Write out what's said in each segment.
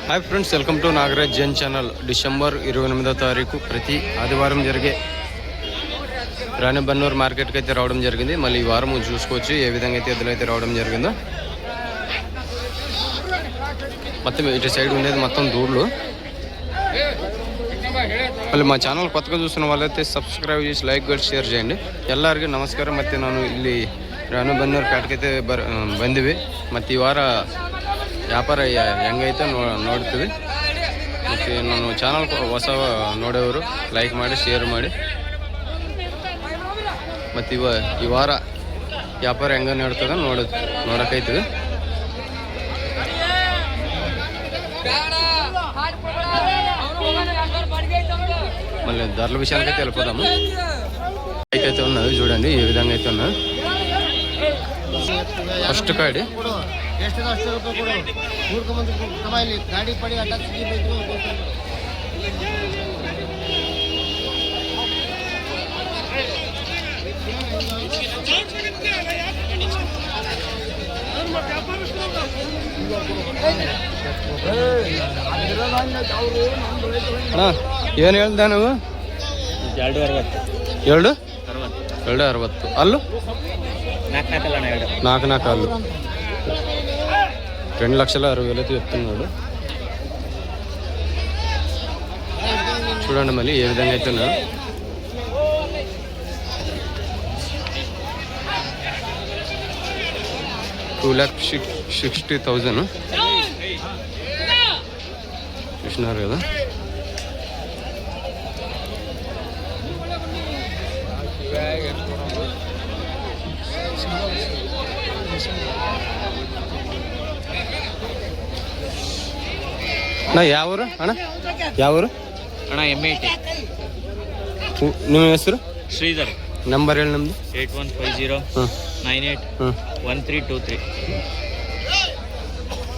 Hi friends, welcome to Nagaraj Jain channel. December 28వ తారీఖు ప్రతి ఆదివారం జరిగే రాణిబెన్నూరు మార్కెట్కి అయితే రావడం జరిగింది. మళ్ళీ ఈ వారం చూసుకోవచ్చు ఏ విధంగా అయితే ఎద్దులు అయితే రావడం జరిగిందో. మొత్తం ఇటు సైడ్ ఉండేది మొత్తం దూర్లు. మళ్ళీ మా ಚಾನಲ್ కొత్తగా చూస్తున్న వాళ్ళైతే ಸಬ್ಸ್ಕ್ರೈಬ್ చేసి ಲೈಕ್ ಗಡ್ ಶೇರ್ చేయండి. ಎಲ್ಲರಿಗೂ ನಮಸ್ಕಾರ. ಮತ್ತೆ ನಾನು ಇಲ್ಲಿ ರಾಣೆಬೆನ್ನೂರು ಪೇಟೆಗೆ ಬಂದಿವಿ. ಮತ್ತು ಈ ವಾರ ವ್ಯಾಪಾರ ಹೆಂಗೈತೆ ನೋಡ್ತೀವಿ. ಮತ್ತು ನಾನು ಚಾನಲ್ ಹೊಸ ನೋಡೋರು ಲೈಕ್ ಮಾಡಿ ಶೇರ್ ಮಾಡಿ. ಮತ್ತು ಈ ವಾರ ವ್ಯಾಪಾರ ಹೆಂಗೆ ನಡ್ತದೆ ನೋಡೋಕೈತೀವಿ. మళ్ళీ ధరల విషయానికైతే వెళ్ళిపోదాము. అయితే ఉన్నది చూడండి ఏ విధంగా అయితే ఉన్నది. ఫస్ట్ కాడి ಏನು ಹೇಳ್ದ ನೀವು? 260 ಅಲ್ಲು 4 అల్లు 2,60,60,000 అయితే చెప్తున్నాడు. చూడండి మళ్ళీ ఏ విధంగా అయితే ఉన్నా. $2,60,000 చూసినారు కదా. ಯಾವ ಊರು ಅಣ್ಣ? ಯಾವ ಊರು ಅಣ್ಣ? M80. ನಿಮ್ಮ ಹೆಸರು? ಶ್ರೀಧರ್. ನಂಬರ್ ಹೇಳಿ ನಮ್ದು. 8150981323.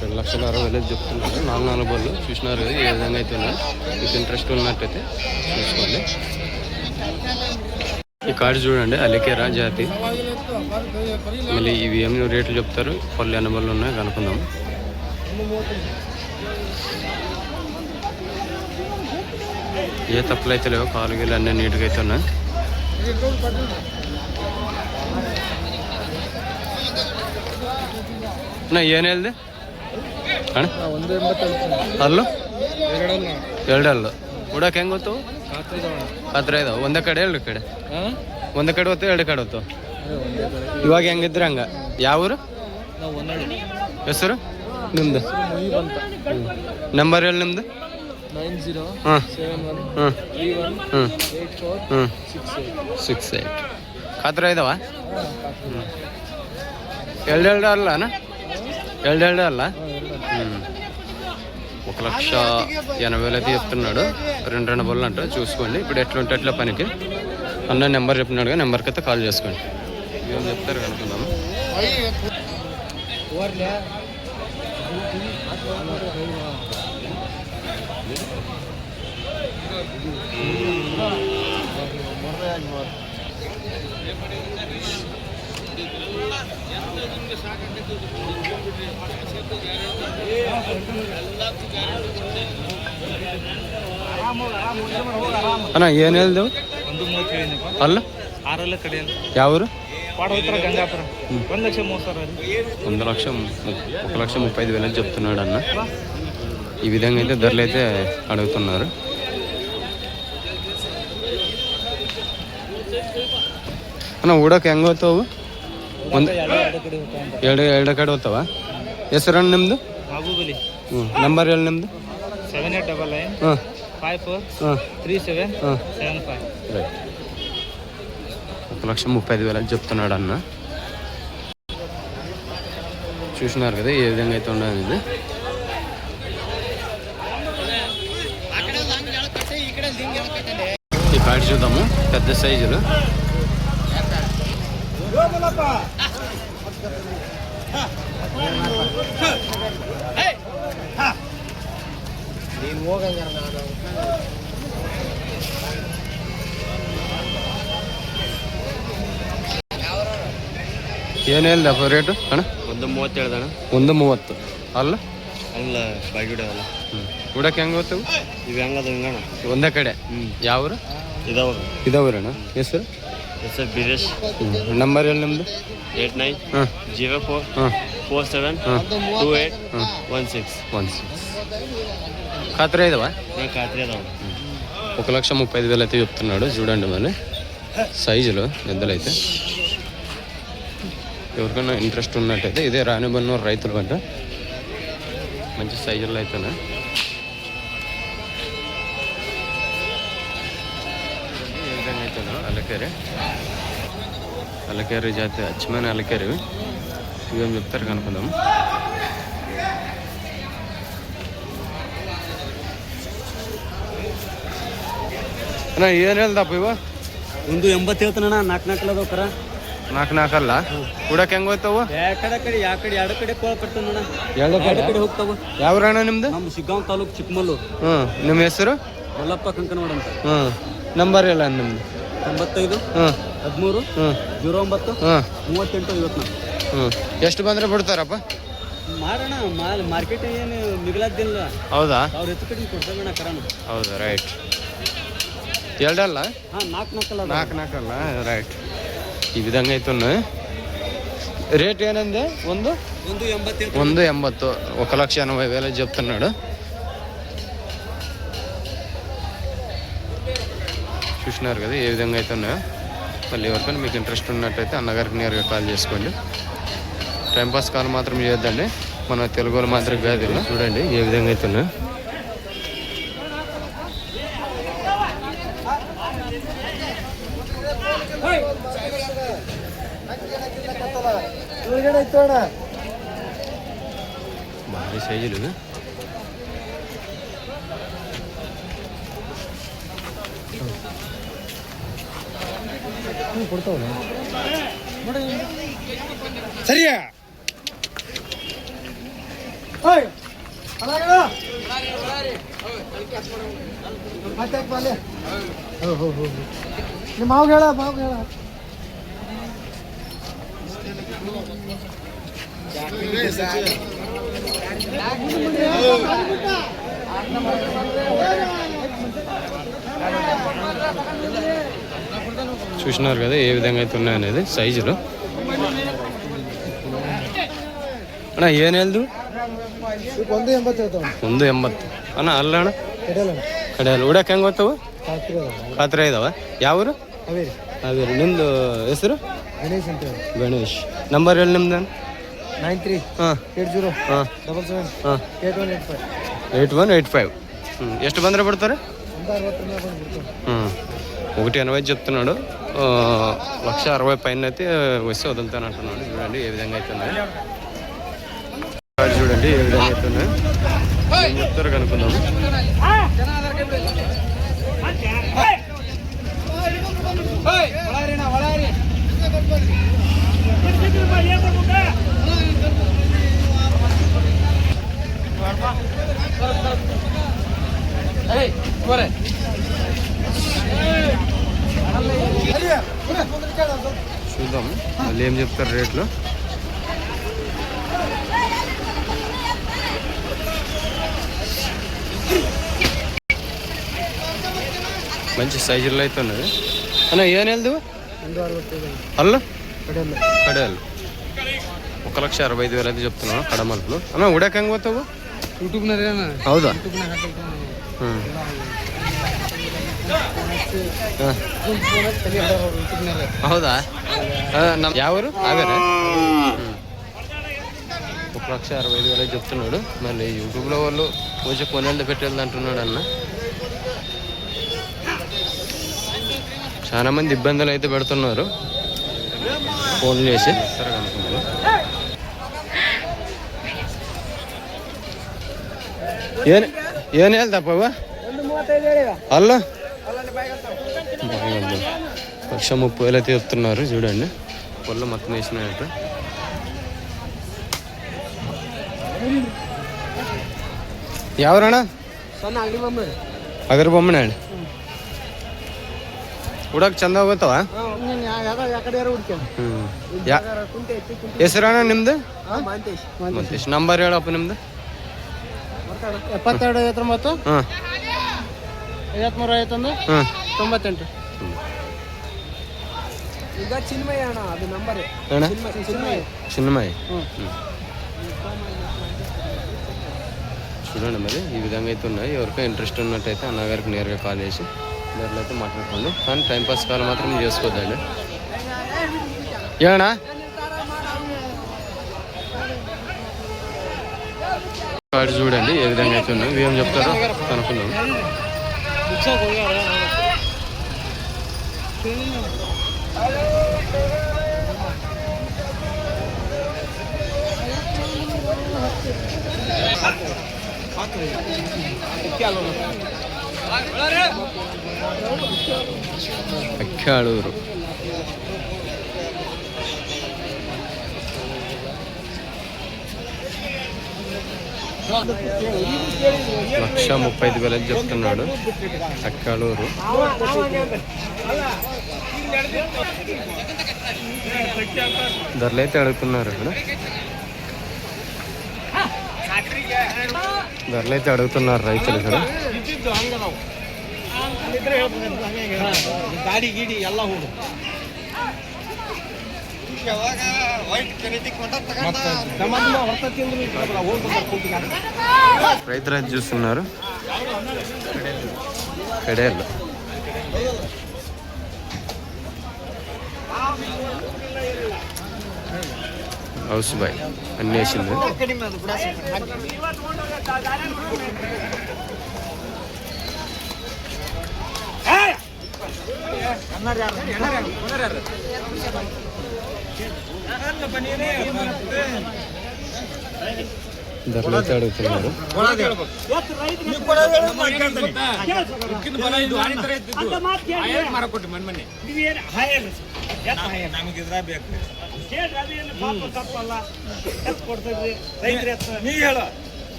2,60,60,000 చెప్తున్నారు. 4 బళ్ళు చూసినారు కదా ఏ విధంగా అయితే ఉన్నాయి. మీకు ఇంట్రెస్ట్ ఉన్నట్టయితే చూసుకోండి. ఈ కార్డు చూడండి, అలికేరా జాతి. మళ్ళీ ఇవి ఏమి రేట్లు చెప్తారు. పళ్ళు ఎన్ని బళ్ళు ఉన్నాయి కనుక్కుందాం. ఏ తప్పులు అయితే లేవు, కాలు గీలు అన్నీ నీట్గా అయితే ఉన్నాయి. ಏನು ಹೇಳಿದೆ ಅಣ್ಣ? ಅಲ್ಲು 2 ಅಲ್ಲು ಉಡಕ್ಕೆ ಹೆಂಗೆ ಗೊತ್ತು? ಹತ್ರ ಇದಾವೆ. ಒಂದೇ ಕಡೆ 2 ಕಡೆ? ಒಂದೇ ಕಡೆ ಹೊತ್ತು 2 ಕಡೆ ಹೊತ್ತು. ಇವಾಗ ಹೆಂಗಿದ್ರೆ ಹಂಗ. ಯಾವ ಊರು? ಹೆಸರು ನಿಮ್ದು? ನಂಬರ್ ಹೇಳಿ ನಿಮ್ದು. 9071318468 ಖಾತ್ರ ಇದಾವ? 2 ಅಲ್ಲ ಅಣ್ಣ? 2 ಅಲ್ಲ? 1,80,000 అయితే చెప్తున్నాడు. 2 బళ్ళు అంట. చూసుకోండి ఇప్పుడు ఎట్లుంటే అట్లా పనికి. అన్న నెంబర్ చెప్పినాడు కదా, నెంబర్కి అయితే కాల్ చేసుకోండి. ఏం చెప్తారు కనుక్కుందాము. ಅಣ್ಣ ಏನು ಹೇಳ್ದೆವು? ಅಲ್ಲ 6 ಕಡೆ. ಯಾವ ಊರು? గంగాపురం. 1,30,000 చెప్తున్నాడు అన్న. ఈ విధంగా అయితే ధరలు అయితే అడుగుతున్నారు. ಅಣ್ಣ ಊಡಕ್ಕೆ ಹೆಂಗೆ ಹೋಗ್ತಾವು? 2 ಕಡೆ ಹೋಗ್ತಾವ. ಹೆಸರು ಅಣ್ಣ ನಿಮ್ಮದು? ನಂಬರ್ ಹೇಳಿ ನಿಮ್ಮದು. 7899543775. 1,30,000 చెప్తున్నాడు అన్న. చూసినారు కదా ఏ విధంగా అయితే ఉండదు. ఇది ఈ కాడి చూద్దాము. పెద్ద సైజులు. ಏನು ಹೇಳಿದಪ್ಪ ರೇಟು ಅಣ್ಣ? 130 ಹೇಳ್ದಣ್ಣ. 130 ಅಲ್ಲ ಅಲ್ಲ ಬಾಗಿಡ ಅಲ್ಲ. ಉಡಕ್ಕೆ ಹೆಂಗೆ ಗೊತ್ತವು? ಇವು ಹೆಂಗದ ಹಿಂಗಣ ಒಂದೇ ಕಡೆ. ಯಾವ್ರು ಇದಾವ ಇದಾವ್ರಣ್ಣ? ಹೆಸರು ಹೆಸರು ಬೀರೇಶ್. ನಂಬರ್ ಹೇಳಿ ನಿಮ್ಮದು? 8904472816. ఖాతరే ఇదవా? ఖాతరీ అదాం. 1,35,000 అయితే చెప్తున్నాడు. చూడండి మరి సైజులో పెద్దలైతే. ఎవరికైనా ఇంట్రెస్ట్ ఉన్నట్టయితే ఇదే రాణిబన్నూరు రైతులు పంట. మంచి సైజుల్లో అయితేనే ఏ విధంగా అయితేనో అలకేరి జాతి అచ్చమైన అలకేరి. ఇవేం చెప్తారు కనుకుందాం. ಅಣ್ಣ ಏನು ಹೇಳ್ದಪ್ಪ ಇವ? 180 ಹೇಳ್ತಾನಣ್ಣ. 4 ಅದಾವ ಕರ. 4 ಉಡಕ್ಕೆ ಹೆಂಗೆ ಹೋಗ್ತಾವ? ಎರಡು ಕಡೆ ಕೋಳ ಕಟ್ತಾನಣ್ಣ. ಎರಡು ಕಡೆ ಹೋಗ್ತಾವ. ಯಾವ್ರಣ್ಣ ನಿಮ್ದು? ನಮ್ಮ ಶಿಗ್ಗಾಂವ್ ತಾಲೂಕು ಚಿಕ್ಕಮಲ್ಲೂರು. ನಿಮ್ಮ ಹೆಸರು? ಮಲ್ಲಪ್ಪ ಕಂಕನವಾಡ ಅಂತ. ನಂಬರ್ ಇಲ್ಲ ನಿಮ್ದು? 95 13 09 38 54. ಎಷ್ಟು ಬಂದರೆ ಬಿಡ್ತಾರಪ್ಪ? ಮಾಡೋಣ ಮಾರ್ಕೆಟ್ ಏನು ಮಿಗಲಾದ್ದಿಲ್ಲ. ಹೌದಾ? ಅವ್ರು ಹೆಚ್ಚು ಕಡಿಮೆ ಕೊಡ್ತೇವೆ ಕರಾನು. ಹೌದಾ, ರೈಟ್. ಎರಡಲ್ಲ? 4 ಅಲ್ಲ, ರೈಟ್. ఈ విధంగా అయితే ఉన్నాయి. రేట్ ఏనంది? 180. 1,80,000 చెప్తున్నాడు. చూసినారు కదా ఏ విధంగా అయితే ఉన్నాయో. మళ్ళీ ఎవరికైనా మీకు ఇంట్రెస్ట్ ఉన్నట్టయితే అన్నగారికి నేరుగా కాల్ చేసుకోండి. టైంపాస్ కాల్ మాత్రం చేయొద్దండి. మన తెలుగులో మాత్రం కాదు. చూడండి ఏ విధంగా అయితే ఉన్నాయో. భారీ సైజులు. ಸರಿಯಾ ಮಾವು ಹೇಳ చూసినారు కదా ఏ విధంగా అయితే ఉన్నాయనేది సైజులు. ಅಣ್ಣ ಏನು ಹೇಳ್ದು? 180 ಅಣ್ಣ. ಅಲ್ಲ ಅಣ್ಣ ಕಡೆಯಲ್ಲ. ಉಡಕ್ಕೆ ಹೆಂಗೆ ಗೊತ್ತವು? ಖಾತ್ರಿ ಇದಾವ. ಯಾವರು? ಹಾವೇರಿ. ನಿಮ್ಮದು ಹೆಸರು? ಗಣೇಶ್. ನಂಬರ್ ಹೇಳಿ ನಿಮ್ದು? 93 80 77 8185. ಎಷ್ಟು ಬಂದರೆ ಬಿಡ್ತಾರೆ? 180 చెప్తున్నాడు. 1,60,000 పైన అయితే వస్తే వదులుతాను అంటున్నాడు. చూడండి ఏ విధంగా అయితే ఉన్నాయి. చూడండి ఏ విధంగా అయితే ఉన్నాయి. చెప్తారు కనుక్కుందాం. చూద్దాం మళ్ళీ ఏం చెప్తారు రేట్లు. మంచి సైజుల్లో అయితే ఉన్నది. అన్న ಏನು ಹೇಳ್ದು? అల్ల కడేళ్ళు. 1,60,000 అయితే చెప్తున్నాను కడమల్పులు. అన్న ఉడక ಹೆಂಗೆ ಗೊತ್ತವು? ಹೌದಾ? ಹೌದಾ? ನಮ್ಮ ಯಾವರು? ಹಾವೇರಾ? 1,60,000 చెప్తున్నాడు. మళ్ళీ యూట్యూబ్లో వాళ్ళు కొంచెం కొనేళ్ళు పెట్టేది అంటున్నాడు అన్న. చాలా మంది ఇబ్బందులు అయితే పెడుతున్నారు ఫోన్ చేసి. ಏನು ಹೇಳ್ದಪ್ಪ అల్ల 1,30,000 అయితే చెప్తున్నారు. చూడండి పొల్ల మొత్తం వేసినట్టు. ఎవరన్నా? అగర్ బొమ్మనే అండి. ಉಡಕ್ಕೆ ಚಂದ ಹೋಗುತ್ತವ? ಹೆಸರಣ್ಣ ನಿಮ್ದು? ಮಂತೇಶ್. ನಂಬರ್ ಹೇಳಪ್ಪ ನಿಮ್ದು? 72 59 ಹಾಂ 53 51 ಹಾಂ 98. ಈಗ ಚಿನ್ಮಯ ಅಣ್ಣ ಅದು ನಂಬರ್. అಣ್ಣ చిన్నమ్మాయి ಹ್ಞೂ. చూడండి మరి ఈ విధంగా అయితే ఉన్నాయి. ఎవరికో ఇంట్రెస్ట్ ఉన్నట్టయితే అన్నగారికి నేరుగా కాల్ చేసి నేరులో అయితే మాట్లాడుకోండి. కానీ టైంపాస్ కాల్ మాత్రం చేసుకోవద్దండి. ఏమన్నా కార్డు చూడండి ఏ విధంగా అయితే ఉన్నాయి. ఏం చెప్తారో కనుక్కుందాం. అక్కాళూరు ₹1,35,000 చెప్తున్నాడు. అక్కాళూరు ధరలు అయితే అడుగుతున్నారు. ఇక్కడ ధరలు అయితే అడుగుతున్నారు రైతులు. ఇక్కడ ಗಾಡಿ ಗೀಡಿ ಎಲ್ಲ ಹೋಡು రైతు చూస్తున్నారు. కడేళ్ళు హౌస్ బాయ్ అన్నీ వేసింది.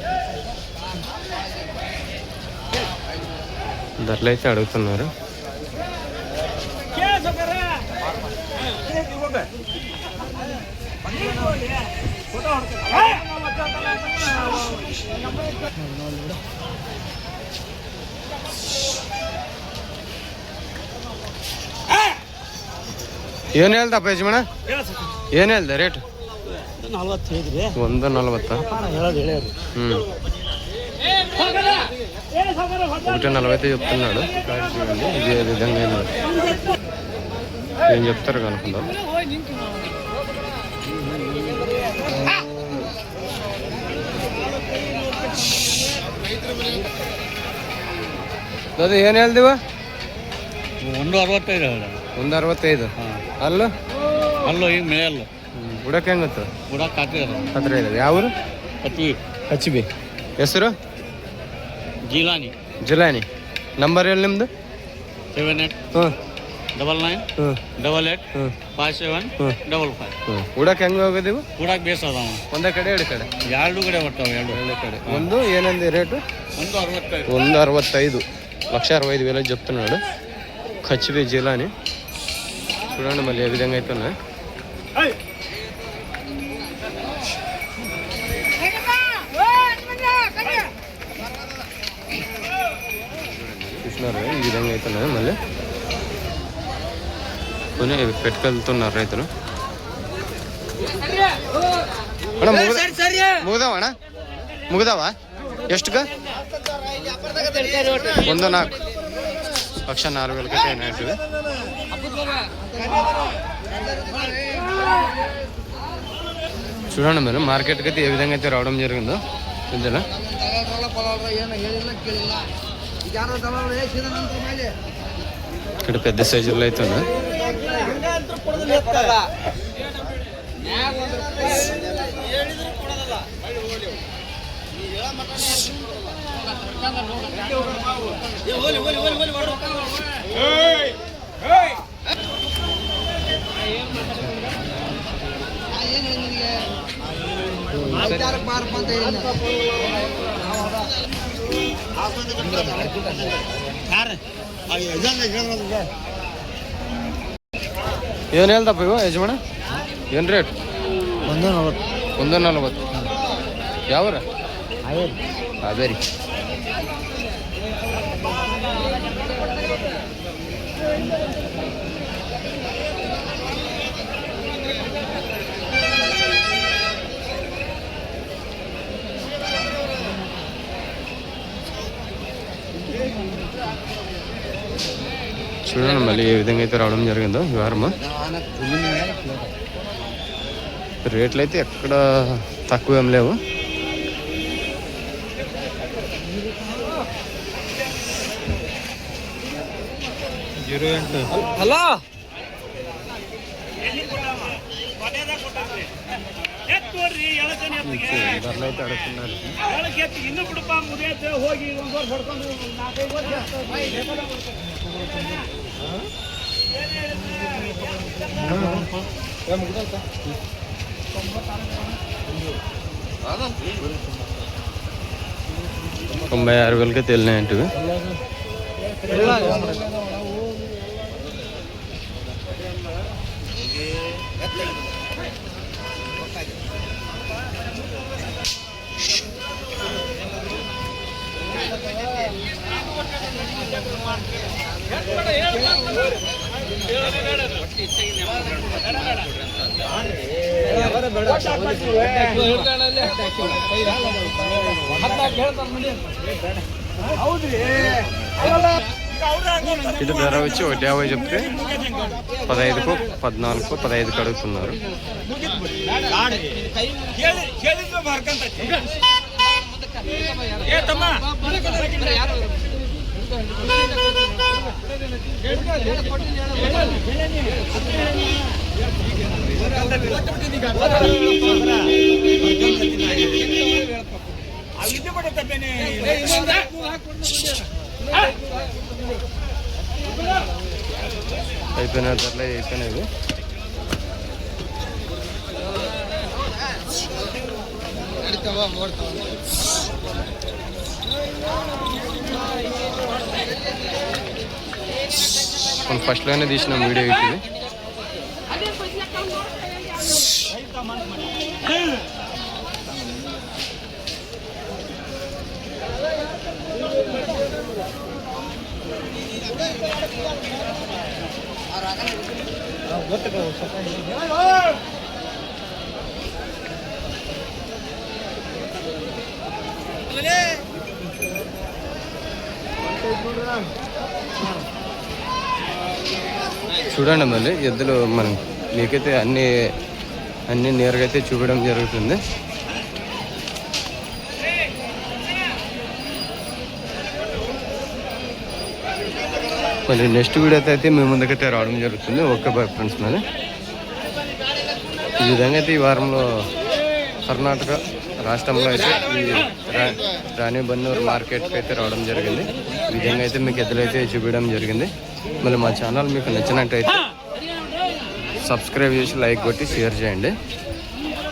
ధరలు అయితే అడుగుతున్నారు. ధరలు అయితే అడుగుతున్నారు. ಏನು ಹೇಳ್ದಪ್ಪ ಯಜಮಾನ? ಏನು ಹೇಳ್ದೆ ರೇಟ್? 45 ರೀ. 140. ಹ್ಞೂ 140 చెప్తున్నాడు. చూడండి ఇదే విధంగా ఏం చెప్తారు కనుక్కుందాం. ಅದು ಏನು ಹೇಳ್ದಿವ? 165. 165. ಅಲ್ಲೂ ಅಲ್ಲೋ ಈಗ ಮೇಲಲ್ಲ ಬುಡಕ್ಕೆ ಹೆಂಗೆ ಗೊತ್ತು? ಬುಡಕ್ಕೆ ಹತ್ತಿರ ಇದೆ. ಯಾವ ಊರು? ಹಚ್ಬಿ. ಹೆಸರು? ಜಿಲಾನಿ. ನಂಬರ್ ಹೇಳಿ ನಿಮ್ಮದು? 78 99 88 57 55. ಬುಡಕ್ಕೆ ಹೆಂಗೆ ಹೋಗೋದಿವು? ಬುಡಕ್ಕೆ ಬೇಸದ ಒಂದೇ ಕಡೆ ಎರಡು ಕಡೆ? ಎರಡು ಕಡೆ ಬರ್ತಾವೆ. ಎರಡು ಕಡೆ. ಒಂದು ಏನಂది రేటు? 165. 165,000 చెప్తున్నాడు. ఖచ్చిబి జిలాని. చూడండి మళ్ళీ ఏ విధంగా అయితే ఉన్నాయి. చూసినారు ఈ విధంగా అయితే ఉన్నాయి. మళ్ళీ కొని పెట్టుకెళ్తున్నారు రైతులు. ಮುಗ್ದಾವಣ್ಣ? ಮುಗ್ದಾವ? ಎಷ್ಟುಗ? 1,400,000. 1,04,000 ಏನಾಯ್ತದೆ. చూడండి మీరు మార్కెట్కి అయితే ఏ విధంగా అయితే రావడం జరిగిందో ఇందులో. ఇక్కడ పెద్ద సైజుల్లో అయితే ఉన్నాయి. ಏನು ಹೇಳ್ದಪ್ಪ ಇವ ಯಜಮಾನ? ಏನು ರೇಟ್? ಒಂದು 40. ಯಾವೂರ? ಹಾವೇರಿ. చూడండి మళ్ళీ ఏ విధంగా అయితే రావడం జరిగిందో ఈ వారము. రేట్లు అయితే ఎక్కడ తక్కువ ఏం లేవు. హలో ధరలు అయితే అడుగుతున్నారు. తొంభై 6 వేలకే తెలినాయంటివి. ఇది ధర వచ్చి 150 చెప్తే 15కు 14కు 15కు అడుగుతున్నారు. అయిపోయిన ధరలు అయిపోయినాయి. మనం ఫస్ట్లోనే తీసినాం వీడియో ఇది. చూడండి మళ్ళీ ఎద్దులు మనం మీకైతే అన్ని నేరుగా అయితే చూపడం జరుగుతుంది. మళ్ళీ నెక్స్ట్ వీడియో అయితే మీ ముందుకైతే రావడం జరుగుతుంది. Okay bye friends. మరి ఈ విధంగా అయితే ఈ వారంలో కర్ణాటక రాష్ట్రంలో అయితే ఈ రాణిబెన్నూరు మార్కెట్కి అయితే రావడం జరిగింది. ఈ విధంగా అయితే మీకు ఎద్దులైతే చూపించడం జరిగింది. మళ్ళీ మా ఛానల్ మీకు నచ్చినట్టయితే సబ్స్క్రైబ్ చేసి లైక్ కొట్టి షేర్ చేయండి.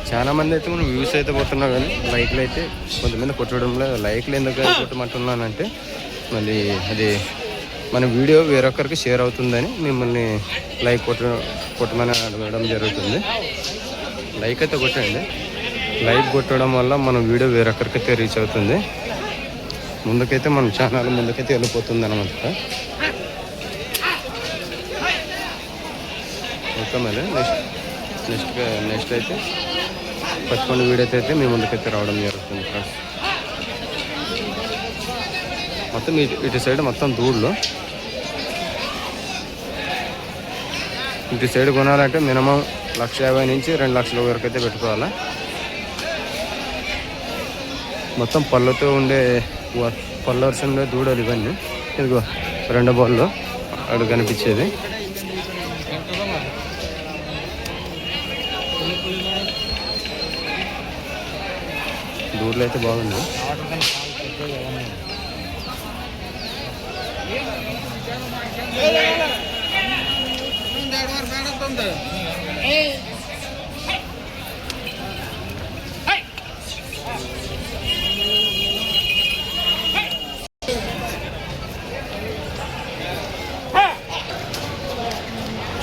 చాలామంది అయితే మనం వ్యూస్ అయితే పోతున్నాం కానీ లైక్లు అయితే కొంతమంది కొట్టడంలో లైక్లు ఎందుకు కొట్టమంటున్నానంటే మళ్ళీ అది మన వీడియో వేరొకరికి షేర్ అవుతుందని మిమ్మల్ని లైక్ కొట్టమని అడగడం జరుగుతుంది. లైక్ అయితే కొట్టండి. లైక్ కొట్టడం వల్ల మన వీడియో వేరొకరికైతే రీచ్ అవుతుంది. ముందుకైతే మన ఛానల్ ముందుకైతే వెళ్ళిపోతుంది అనమాట. ఓకే మళ్ళీ నెక్స్ట్ అయితే 11 వీడియోస్ అయితే మీ ముందుకైతే రావడం జరుగుతుంది ఫ్రెండ్స్. మొత్తం ఇటు సైడ్ మొత్తం దూళ్ళు. ఇటు సైడ్ కొనాలంటే మినిమం 150,000 నుంచి 2 లక్షల వరకు అయితే పెట్టుకోవాలా. మొత్తం పళ్ళతో ఉండే పళ్ళర్స్ ఉండే దూడలు ఇవన్నీ. ఇదిగో 2 బాళ్ళు అక్కడ కనిపించేది. దూడలు అయితే బాగుంది.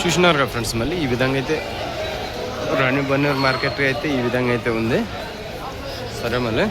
చూసినారు కదా ఫ్రెండ్స్. మళ్ళీ ఈ విధంగా అయితే రాణి బన్నూరు మార్కెట్ అయితే ఈ విధంగా అయితే ఉంది. సరే మళ్ళీ